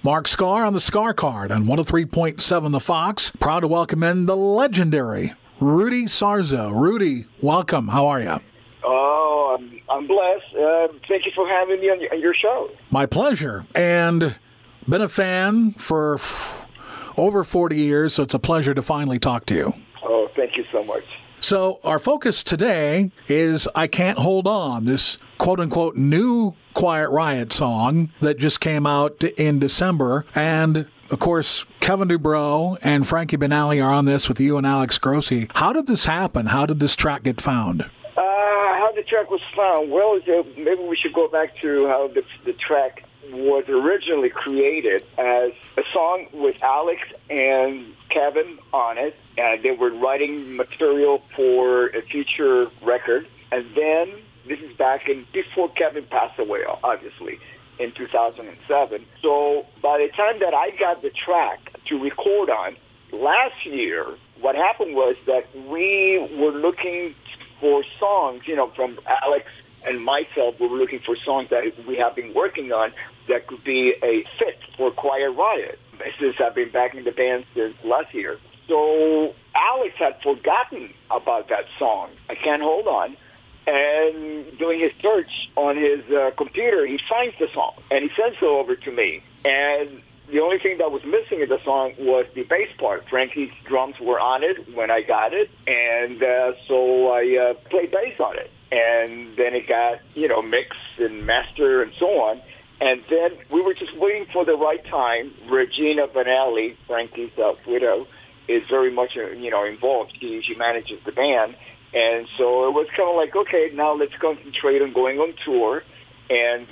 Mark Skaar on the Skaar Kaard on 103.7 The Fox. Proud to welcome in the legendary Rudy Sarzo. Rudy, welcome. How are you? Oh, I'm blessed. Thank you for having me on your show. My pleasure. And been a fan for over 40 years, so it's a pleasure to finally talk to you. Oh, thank you so much. So our focus today is I Can't Hold On, this quote-unquote new Quiet Riot song that just came out in December. And, of course, Kevin Dubrow and Frankie Banali are on this with you and Alex Grossi. How did this happen? How did this track get found? How the track was found? Well, maybe we should go back to how the track was originally created as a song with Alex and Kevin on it. And they were writing material for a future record. And then, this is back before Kevin passed away, obviously, in 2007. So by the time that I got the track to record on last year, what happened was that we were looking for songs, from Alex and myself, we were looking for songs that we have been working on that could be a fit for Quiet Riot, since I've been back in the band since last year. So Alex had forgotten about that song, I Can't Hold On, and doing his search on his computer, he finds the song, and he sends it over to me. And the only thing that was missing in the song was the bass part. Frankie's drums were on it when I got it, and so I played bass on it. And then it got, mixed and mastered and so on. And then we were just waiting for the right time. Regina Banali, Frankie's widow, is very much, involved. She manages the band. And so it was kind of like, okay, now let's concentrate on going on tour. And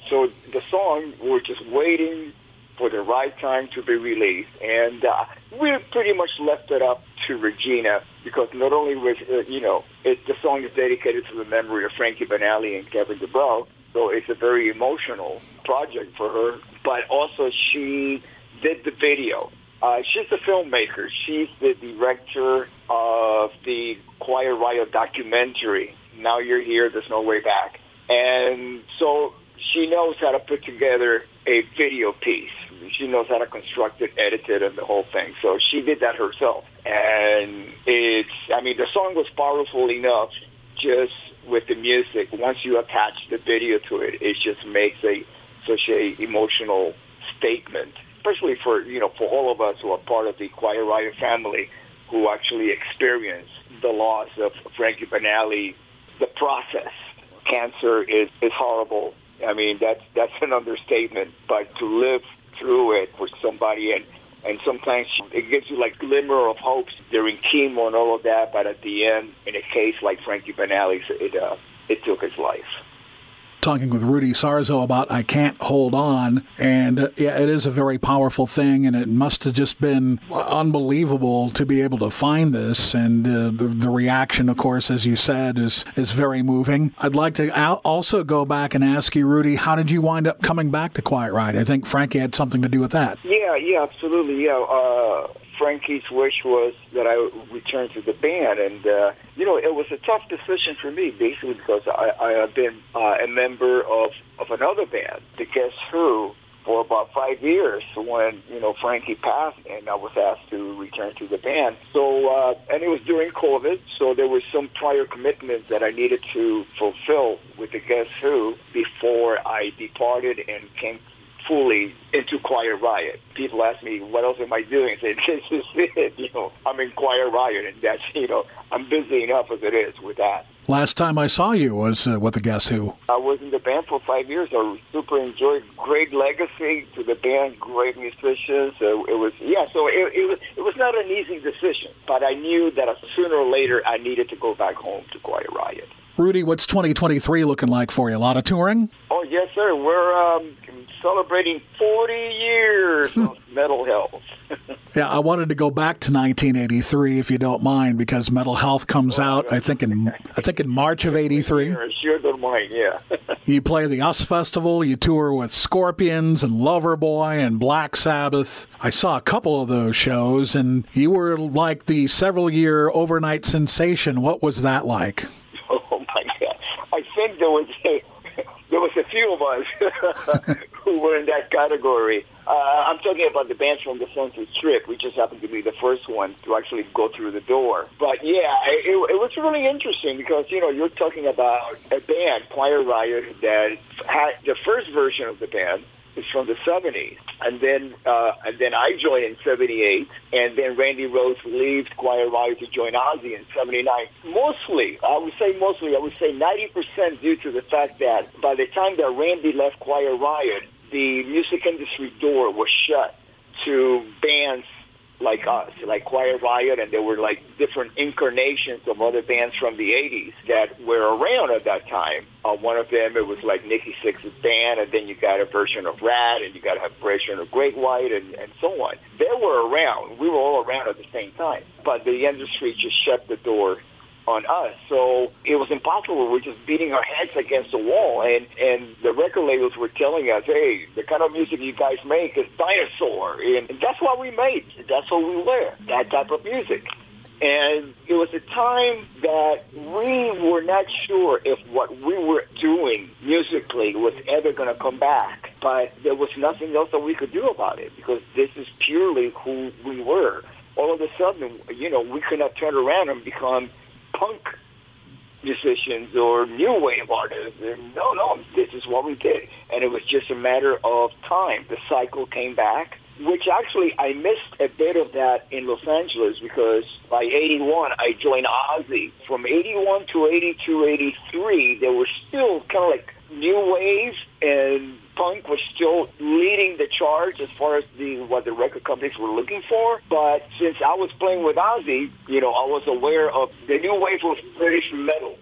so the song, we're just waiting for the right time to be released. And we pretty much left it up to Regina because not only was, the song is dedicated to the memory of Frankie Banali and Kevin Dubrow, so it's a very emotional project for her, but also she did the video. She's a filmmaker. She's the director of the Quiet Riot documentary, Now You're Here, There's No Way Back. And so she knows how to put together a video piece. She knows how to construct it, edit it, and the whole thing. So she did that herself. And the song was powerful enough just with the music. Once you attach the video to it, it just makes such a emotional statement, especially for all of us who are part of the Quiet Riot family who actually experienced the loss of Frankie Banali. The process, cancer is horrible. I mean, that's an understatement. But to live through it with somebody, and sometimes it gives you like glimmer of hopes during chemo and all of that. But at the end, in a case like Frankie Banali's, it took his life. Talking with Rudy Sarzo about I Can't Hold On, and it is a very powerful thing, and it must have just been unbelievable to be able to find this, and the reaction, of course, as you said, is very moving. I'd like to also go back and ask you, Rudy, how did you wind up coming back to Quiet Riot? I think Frankie had something to do with that. Yeah, absolutely, Frankie's wish was that I return to the band, and it was a tough decision for me, basically because I have been a member of another band, the Guess Who, for about 5 years when Frankie passed, and I was asked to return to the band. So and it was during COVID, so there was some prior commitments that I needed to fulfill with the Guess Who before I departed and came fully into Quiet Riot. People ask me, what else am I doing? I say, this is it. I'm in Quiet Riot, and that's, I'm busy enough as it is with that. Last time I saw you was with the Guess Who. I was in the band for 5 years. I super enjoyed. Great legacy to the band, great musicians. So it was not an easy decision, but I knew that sooner or later I needed to go back home to Quiet Riot. Rudy, what's 2023 looking like for you? A lot of touring? Oh, yes, sir. We're celebrating 40 years of Metal Health. Yeah, I wanted to go back to 1983, if you don't mind, because Metal Health comes out, I think in March of '83. I sure don't mind, yeah. You play the US Festival, you tour with Scorpions and Loverboy and Black Sabbath. I saw a couple of those shows, and you were like the several-year overnight sensation. What was that like? Oh, my God. I think there was a few of us who were in that category. I'm talking about the bands from the Sunset Strip. We just happened to be the first one to actually go through the door. But yeah, it was really interesting because, you're talking about a band, Quiet Riot, that had the first version of the band is from the 70s. And then I joined in 78, and then Randy Rhoads left Quiet Riot to join Ozzy in 79. I would say 90% due to the fact that by the time that Randy left Quiet Riot, the music industry door was shut to bands like us, like Quiet Riot, and there were like different incarnations of other bands from the 80s that were around at that time. One of them, it was like Nikki Sixx's band, and then you got a version of Rat, and you got a version of Great White, and so on. They were around. We were all around at the same time. But the industry just shut the door on us. So it was impossible. We were just beating our heads against the wall, and the record labels were telling us, hey, the kind of music you guys make is dinosaur, and that's what we made. That's what we were, that type of music. And it was a time that we were not sure if what we were doing musically was ever going to come back, but there was nothing else that we could do about it because this is purely who we were. All of a sudden, we could not turn around and become punk musicians or new wave artists. No, this is what we did. And it was just a matter of time. The cycle came back, which actually I missed a bit of that in Los Angeles because by 81, I joined Ozzy. From 81 to 82, 83, there were still kind of like new wave, and punk was still leading the charge as far as what the record companies were looking for. But since I was playing with Ozzy, I was aware of the new wave of British metal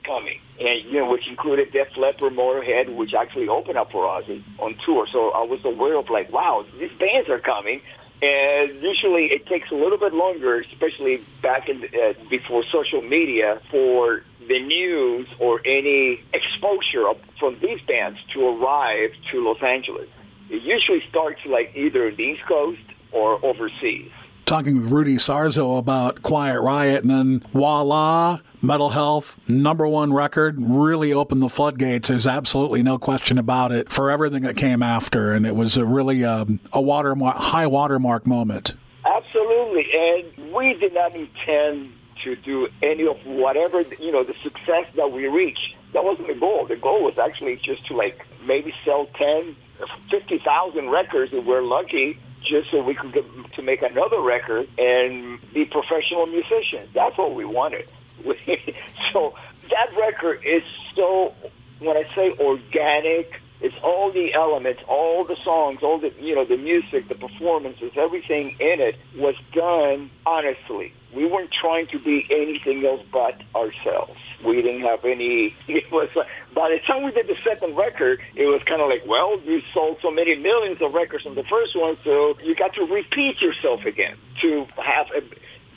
coming, and which included Def Leppard, Motorhead, which actually opened up for Ozzy on tour. So I was aware of like, wow, these bands are coming. And usually it takes a little bit longer, especially back in before social media, for the news or any exposure from these bands to arrive to Los Angeles. It usually starts like either the East Coast or overseas. Talking with Rudy Sarzo about Quiet Riot, and then voila, Metal Health, #1 record, really opened the floodgates. There's absolutely no question about it for everything that came after, and it was a really high watermark moment. Absolutely, and we did not intend to do any of whatever, the success that we reached. That wasn't the goal. The goal was actually just to like maybe sell 10, 50,000 records if we're lucky, just so we could get to make another record and be professional musicians. That's what we wanted. So that record is so, when I say organic, it's all the elements, all the songs, all the, the music, the performances, everything in it was done honestly. We weren't trying to be anything else but ourselves. We didn't have any, it was, by the time we did the second record, it was kind of like, well, you sold so many millions of records on the first one, so you got to repeat yourself again to have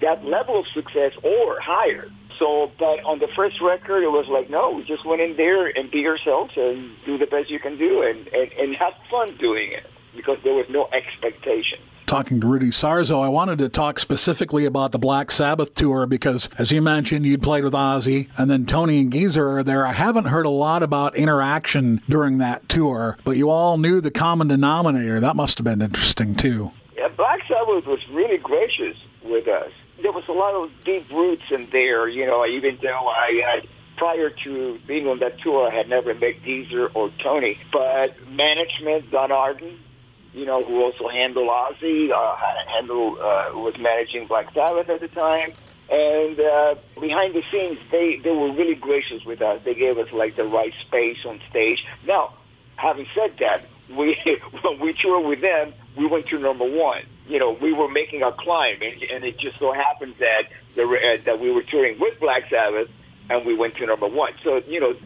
that level of success or higher. So, but on the first record, it was like, no, we just went in there and be yourselves and do the best you can do and have fun doing it because there was no expectation. Talking to Rudy Sarzo, I wanted to talk specifically about the Black Sabbath tour because, as you mentioned, you'd played with Ozzy, and then Tony and Geezer are there. I haven't heard a lot about interaction during that tour, but you all knew the common denominator. That must have been interesting, too. Yeah, Black Sabbath was really gracious with us. There was a lot of deep roots in there, even though I had, prior to being on that tour, I had never met Geezer or Tony. But management, Don Arden, who also handled Ozzy, was managing Black Sabbath at the time. And behind the scenes, they were really gracious with us. They gave us, like, the right space on stage. Now, having said that, when we toured with them, we went to #1. We were making our climb, and it just so happened that that we were touring with Black Sabbath, and we went to #1. So,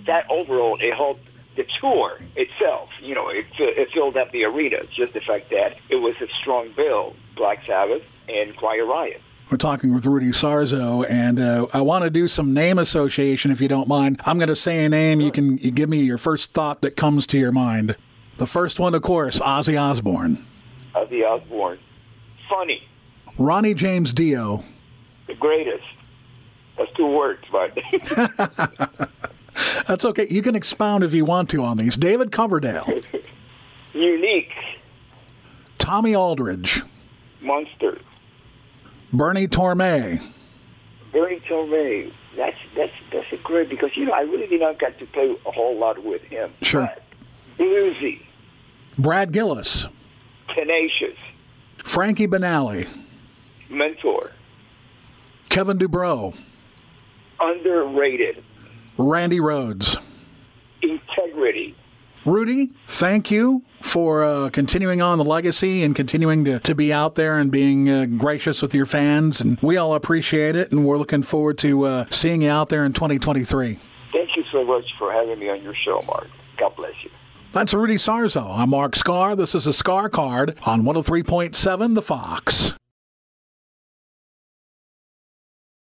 that overall, it helped the tour itself. It filled up the arena. It's just the fact that it was a strong bill, Black Sabbath and Quiet Riot. We're talking with Rudy Sarzo, and I want to do some name association, if you don't mind. I'm going to say a name. You give me your first thought that comes to your mind. The first one, of course, Ozzy Osbourne. Ozzy Osbourne. Funny. Ronnie James Dio. The greatest. That's 2 words, but... That's okay. You can expound if you want to on these. David Coverdale. Unique. Tommy Aldridge. Monster. Bernie Torme. Bernie Torme. That's a great, because, I really did not get to play a whole lot with him. Sure. But bluesy. Brad Gillis. Tenacious. Frankie Banali. Mentor. Kevin Dubrow. Underrated. Randy Rhoads. Integrity. Rudy, thank you for continuing on the legacy and continuing to be out there and being gracious with your fans. And we all appreciate it, and we're looking forward to seeing you out there in 2023. Thank you so much for having me on your show, Mark. God bless you. That's Rudy Sarzo. I'm Mark Skaar. This is a Skaar Card on 103.7 The Fox.